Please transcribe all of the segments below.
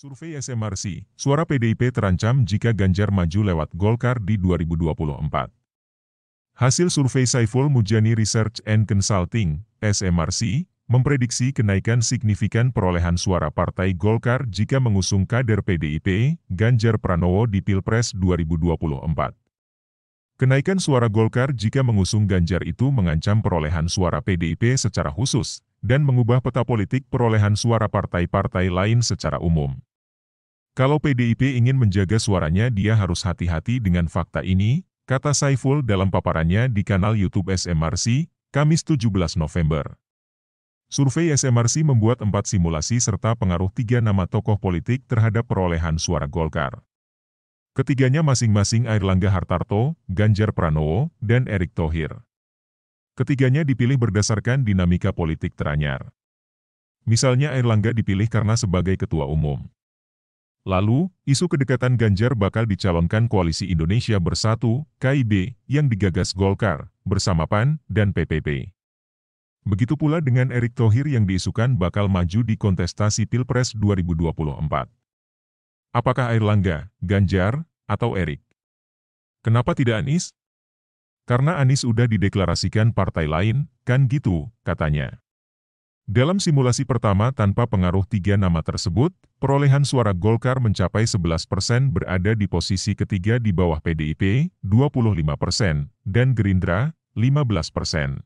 Survei SMRC, suara PDIP terancam jika Ganjar maju lewat Golkar di 2024. Hasil survei Saiful Mujani Research and Consulting, SMRC, memprediksi kenaikan signifikan perolehan suara Partai Golkar jika mengusung kader PDIP, Ganjar Pranowo di Pilpres 2024. Kenaikan suara Golkar jika mengusung Ganjar itu mengancam perolehan suara PDIP secara khusus, dan mengubah peta politik perolehan suara partai-partai lain secara umum. Kalau PDIP ingin menjaga suaranya, dia harus hati-hati dengan fakta ini, kata Saiful dalam paparannya di kanal YouTube SMRC, Kamis 17 November. Survei SMRC membuat 4 simulasi serta pengaruh 3 nama tokoh politik terhadap perolehan suara Golkar. Ketiganya masing-masing Airlangga Hartarto, Ganjar Pranowo, dan Erick Thohir. Ketiganya dipilih berdasarkan dinamika politik teranyar. Misalnya Airlangga dipilih karena sebagai ketua umum. Lalu, isu kedekatan Ganjar bakal dicalonkan Koalisi Indonesia Bersatu, KIB, yang digagas Golkar, bersama PAN, dan PPP. Begitu pula dengan Erick Thohir yang diisukan bakal maju di kontestasi Pilpres 2024. Apakah Airlangga, Ganjar, atau Erick? Kenapa tidak Anies? Karena Anies udah dideklarasikan partai lain, kan gitu, katanya. Dalam simulasi pertama tanpa pengaruh 3 nama tersebut, perolehan suara Golkar mencapai 11% berada di posisi ketiga di bawah PDIP, 25%, dan Gerindra, 15%.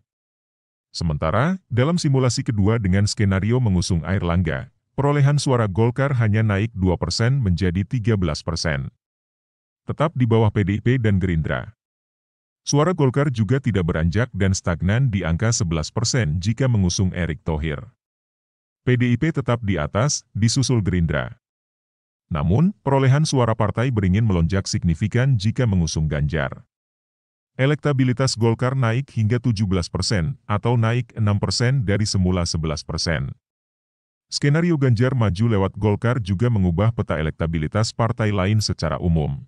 Sementara, dalam simulasi kedua dengan skenario mengusung Airlangga, perolehan suara Golkar hanya naik 2% menjadi 13%. Tetap di bawah PDIP dan Gerindra. Suara Golkar juga tidak beranjak dan stagnan di angka 11% jika mengusung Erick Thohir. PDIP tetap di atas, disusul Gerindra. Namun, perolehan suara partai beringin melonjak signifikan jika mengusung Ganjar. Elektabilitas Golkar naik hingga 17% atau naik 6% dari semula 11%. Skenario Ganjar maju lewat Golkar juga mengubah peta elektabilitas partai lain secara umum.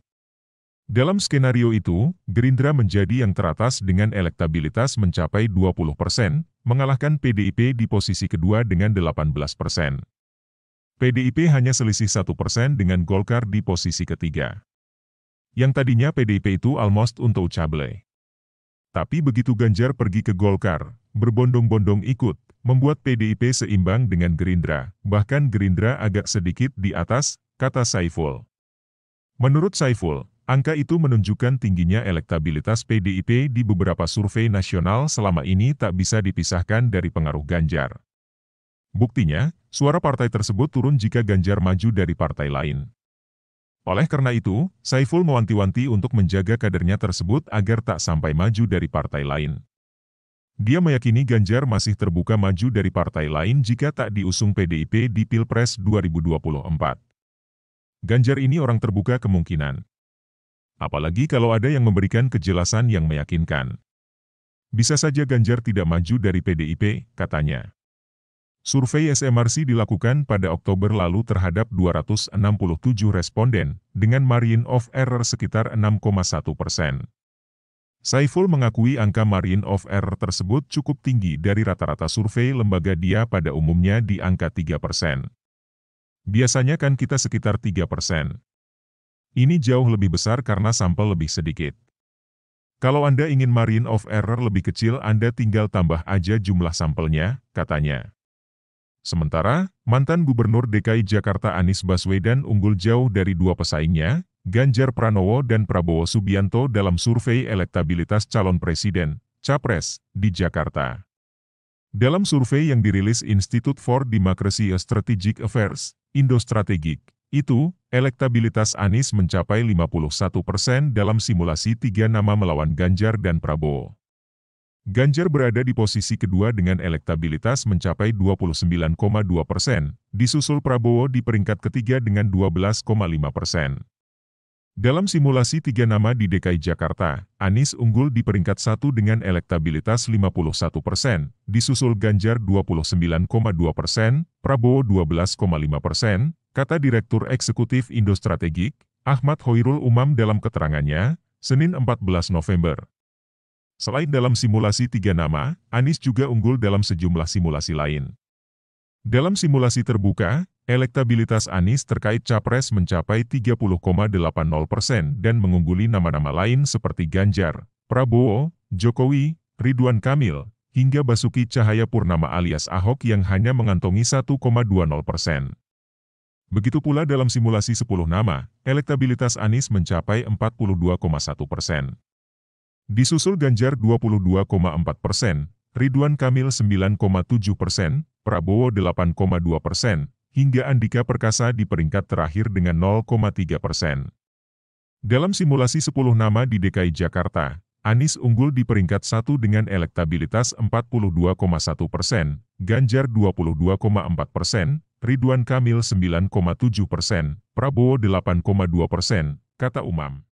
Dalam skenario itu, Gerindra menjadi yang teratas dengan elektabilitas mencapai 20%, mengalahkan PDIP di posisi kedua dengan 18%. PDIP hanya selisih 1% dengan Golkar di posisi ketiga. Yang tadinya PDIP itu almost untouchable. Tapi begitu Ganjar pergi ke Golkar, berbondong-bondong ikut, membuat PDIP seimbang dengan Gerindra, bahkan Gerindra agak sedikit di atas, kata Saiful. Menurut Saiful, angka itu menunjukkan tingginya elektabilitas PDIP di beberapa survei nasional selama ini tak bisa dipisahkan dari pengaruh Ganjar. Buktinya, suara partai tersebut turun jika Ganjar maju dari partai lain. Oleh karena itu, Saiful mewanti-wanti untuk menjaga kadernya tersebut agar tak sampai maju dari partai lain. Dia meyakini Ganjar masih terbuka maju dari partai lain jika tak diusung PDIP di Pilpres 2024. Ganjar ini orang terbuka kemungkinan. Apalagi kalau ada yang memberikan kejelasan yang meyakinkan. Bisa saja Ganjar tidak maju dari PDIP, katanya. Survei SMRC dilakukan pada Oktober lalu terhadap 267 responden, dengan margin of error sekitar 6,1%. Saiful mengakui angka margin of error tersebut cukup tinggi dari rata-rata survei lembaga dia pada umumnya di angka 3%. Biasanya kan kita sekitar 3%. Ini jauh lebih besar karena sampel lebih sedikit. Kalau Anda ingin margin of error lebih kecil, Anda tinggal tambah aja jumlah sampelnya, katanya. Sementara, mantan Gubernur DKI Jakarta Anies Baswedan unggul jauh dari 2 pesaingnya, Ganjar Pranowo dan Prabowo Subianto dalam survei elektabilitas calon presiden, Capres, di Jakarta. Dalam survei yang dirilis Institute for Democracy and Strategic Affairs, Indo-Strategik, itu, elektabilitas Anies mencapai 51% dalam simulasi 3 nama melawan Ganjar dan Prabowo. Ganjar berada di posisi kedua dengan elektabilitas mencapai 29,2%, disusul Prabowo di peringkat ketiga dengan 12,5%. Dalam simulasi 3 nama di DKI Jakarta, Anies unggul di peringkat 1 dengan elektabilitas 51%, disusul Ganjar 29,2%, Prabowo 12,5%, kata Direktur Eksekutif Indo-Strategik, Ahmad Hoirul Umam dalam keterangannya, Senin 14 November. Selain dalam simulasi 3 nama, Anies juga unggul dalam sejumlah simulasi lain. Dalam simulasi terbuka, Elektabilitas Anies terkait Capres mencapai 30,80% dan mengungguli nama-nama lain seperti Ganjar, Prabowo, Jokowi, Ridwan Kamil, hingga Basuki Cahayapurnama alias Ahok yang hanya mengantongi 1,20%. Begitu pula dalam simulasi 10 nama, elektabilitas Anies mencapai 42,1%. Disusul Ganjar 22,4%, Ridwan Kamil 9,7%, Prabowo 8,2%, hingga Andika Perkasa di peringkat terakhir dengan 0,3%. Dalam simulasi 10 nama di DKI Jakarta, Anies unggul di peringkat 1 dengan elektabilitas 42,1%, Ganjar 22,4%, Ridwan Kamil 9,7%, Prabowo 8,2%, kata Umam.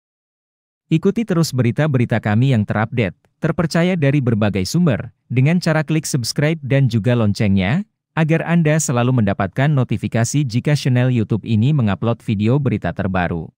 Ikuti terus berita-berita kami yang terupdate, terpercaya dari berbagai sumber, dengan cara klik subscribe dan juga loncengnya, agar Anda selalu mendapatkan notifikasi jika channel YouTube ini mengupload video berita terbaru.